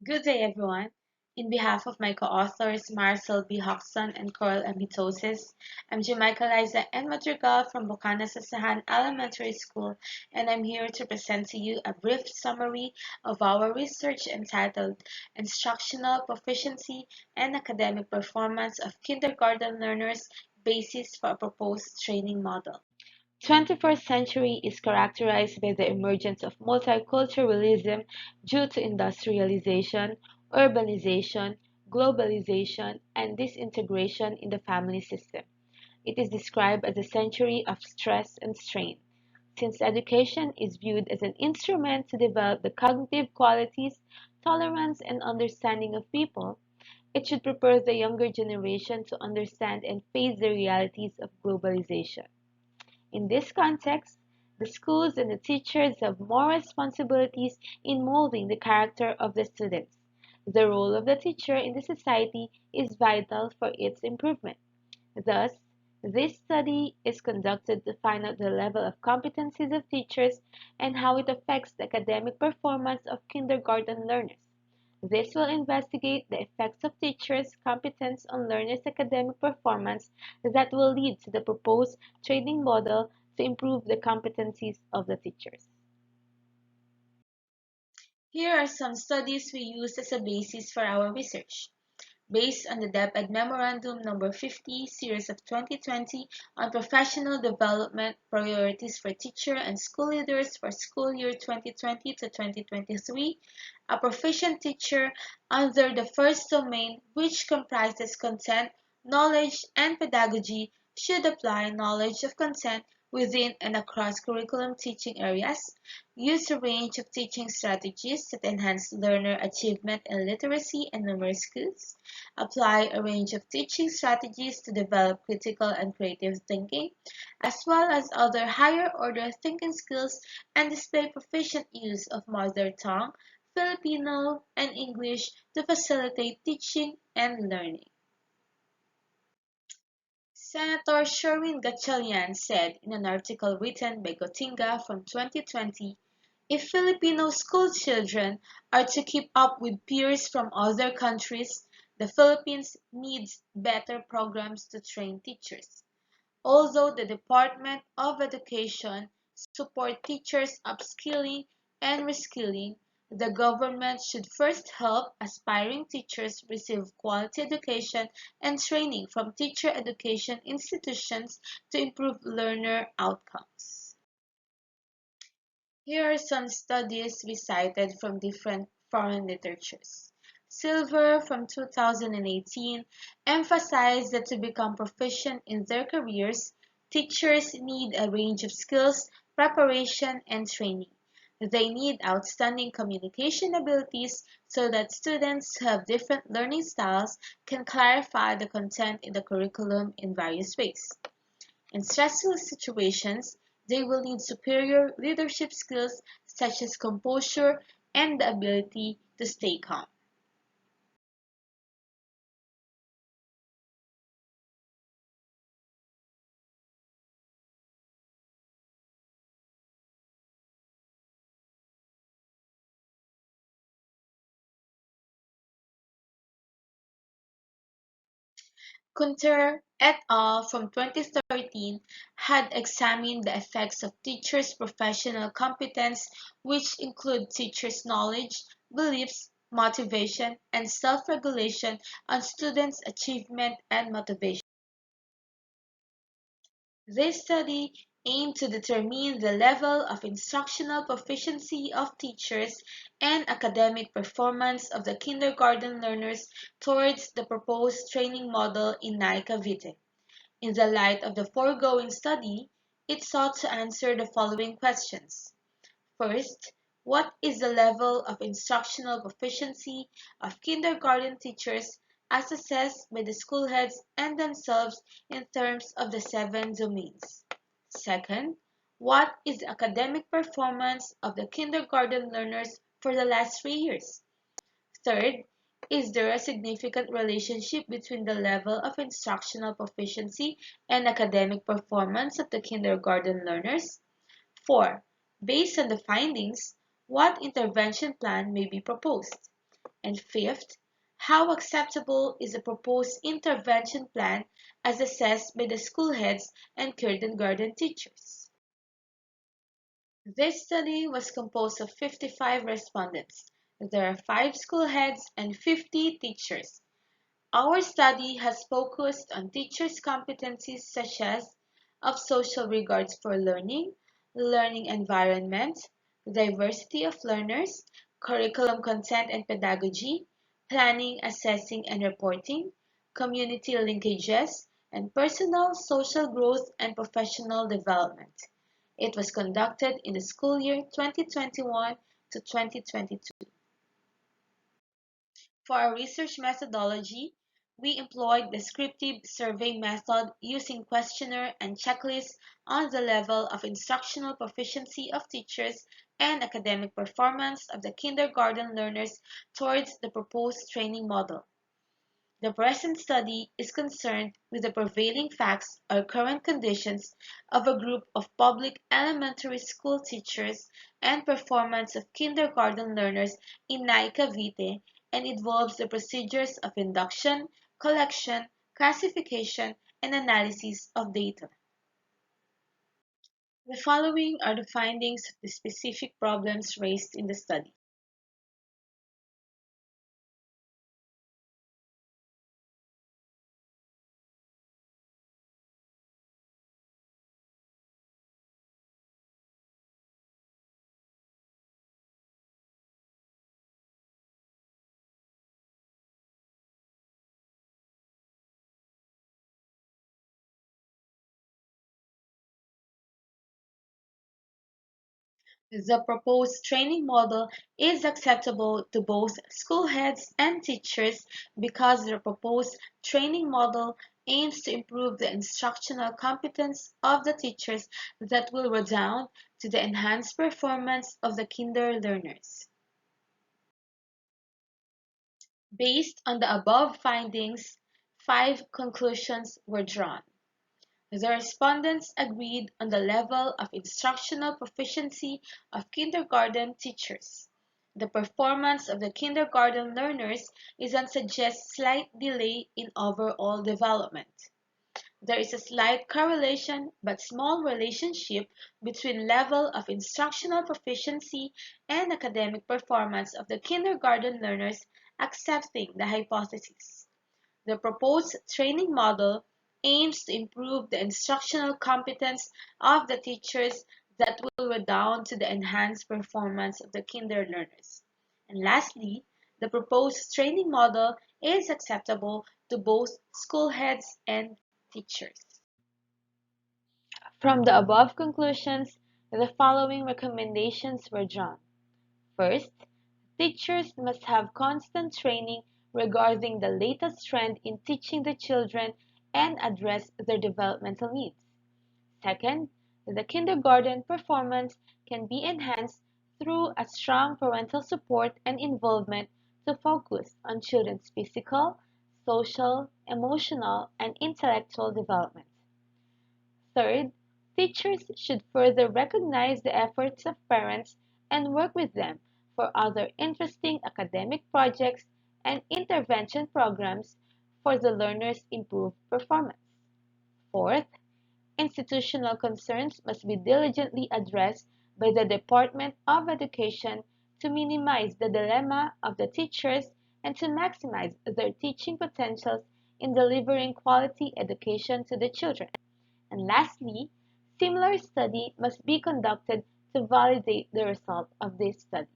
Good day, everyone. In behalf of my co-authors Maricel B. Jocson and Kirl and Hitosis, I'm Jimaica, Laiza, and Madrigal from Bukana Sasahan Elementary School, and I'm here to present to you a brief summary of our research entitled Instructional Proficiency and Academic Performance of Kindergarten Learners, Basis for a Proposed Training Model. 21st century is characterized by the emergence of multiculturalism due to industrialization, urbanization, globalization, and disintegration in the family system. It is described as a century of stress and strain. Since education is viewed as an instrument to develop the cognitive qualities, tolerance, and understanding of people, it should prepare the younger generation to understand and face the realities of globalization. In this context, the schools and the teachers have more responsibilities in molding the character of the students. The role of the teacher in the society is vital for its improvement. Thus, this study is conducted to find out the level of competencies of teachers and how it affects the academic performance of kindergarten learners. This will investigate the effects of teachers' competence on learners' academic performance that will lead to the proposed training model to improve the competencies of the teachers. Here are some studies we used as a basis for our research. Based on the DepEd Memorandum Number 50, Series of 2020 on Professional Development Priorities for Teacher and School Leaders for School Year 2020 to 2023, a proficient teacher under the first domain, which comprises content, knowledge, and pedagogy, should apply knowledge of content within and across curriculum teaching areas, use a range of teaching strategies that enhance learner achievement in literacy and numeric skills, apply a range of teaching strategies to develop critical and creative thinking, as well as other higher order thinking skills, and display proficient use of mother tongue, Filipino, and English to facilitate teaching and learning. Senator Sherwin Gatchalian said in an article written by Gotinga from 2020, if Filipino school children are to keep up with peers from other countries, the Philippines needs better programs to train teachers. Although the Department of Education support teachers' upskilling and reskilling, the government should first help aspiring teachers receive quality education and training from teacher education institutions to improve learner outcomes. Here are some studies we cited from different foreign literatures. Silver from 2018 emphasized that to become proficient in their careers, teachers need a range of skills, preparation, and training. They need outstanding communication abilities so that students who have different learning styles can clarify the content in the curriculum in various ways. In stressful situations, they will need superior leadership skills such as composure and the ability to stay calm. Kunter et al. From 2013 had examined the effects of teachers' professional competence, which include teachers' knowledge, beliefs, motivation, and self-regulation on students' achievement and motivation. This study aimed to determine the level of instructional proficiency of teachers and academic performance of the kindergarten learners towards the proposed training model in NICA Vitae. In the light of the foregoing study, it sought to answer the following questions. First, what is the level of instructional proficiency of kindergarten teachers as assessed by the school heads and themselves in terms of the 7 domains? Second, what is the academic performance of the kindergarten learners for the last 3 years? Third, is there a significant relationship between the level of instructional proficiency and academic performance of the kindergarten learners? 4. Based on the findings, what intervention plan may be proposed? And fifth, how acceptable is the proposed intervention plan as assessed by the school heads and kindergarten teachers? This study was composed of 55 respondents. There are 5 school heads and 50 teachers. Our study has focused on teachers' competencies such as of social regards for learning, learning environment, diversity of learners, curriculum content and pedagogy, planning, assessing and reporting, community linkages, and personal social growth and professional development. It was conducted in the school year 2021 to 2022. For our research methodology, we employed descriptive survey method using questionnaire and checklists on the level of instructional proficiency of teachers and academic performance of the kindergarten learners towards the proposed training model. The present study is concerned with the prevailing facts or current conditions of a group of public elementary school teachers and performance of kindergarten learners in Naika Cavite and involves the procedures of induction, collection, classification, and analysis of data. The following are the findings of the specific problems raised in the study. The proposed training model is acceptable to both school heads and teachers because the proposed training model aims to improve the instructional competence of the teachers that will redound to the enhanced performance of the kinder learners. Based on the above findings, 5 conclusions were drawn. The respondents agreed on the level of instructional proficiency of kindergarten teachers. The performance of the kindergarten learners is and suggests slight delay in overall development. There is a slight correlation but small relationship between level of instructional proficiency and academic performance of the kindergarten learners accepting the hypothesis. The proposed training model aims to improve the instructional competence of the teachers that will redound to the enhanced performance of the kinder learners. And lastly, the proposed training model is acceptable to both school heads and teachers. From the above conclusions, the following recommendations were drawn. First, teachers must have constant training regarding the latest trend in teaching the children and address their developmental needs. Second, the kindergarten performance can be enhanced through a strong parental support and involvement to focus on children's physical, social, emotional, and intellectual development. Third, teachers should further recognize the efforts of parents and work with them for other interesting academic projects and intervention programs for the learners' improved performance. Fourth, institutional concerns must be diligently addressed by the Department of Education to minimize the dilemma of the teachers and to maximize their teaching potentials in delivering quality education to the children. And lastly, similar study must be conducted to validate the result of this study.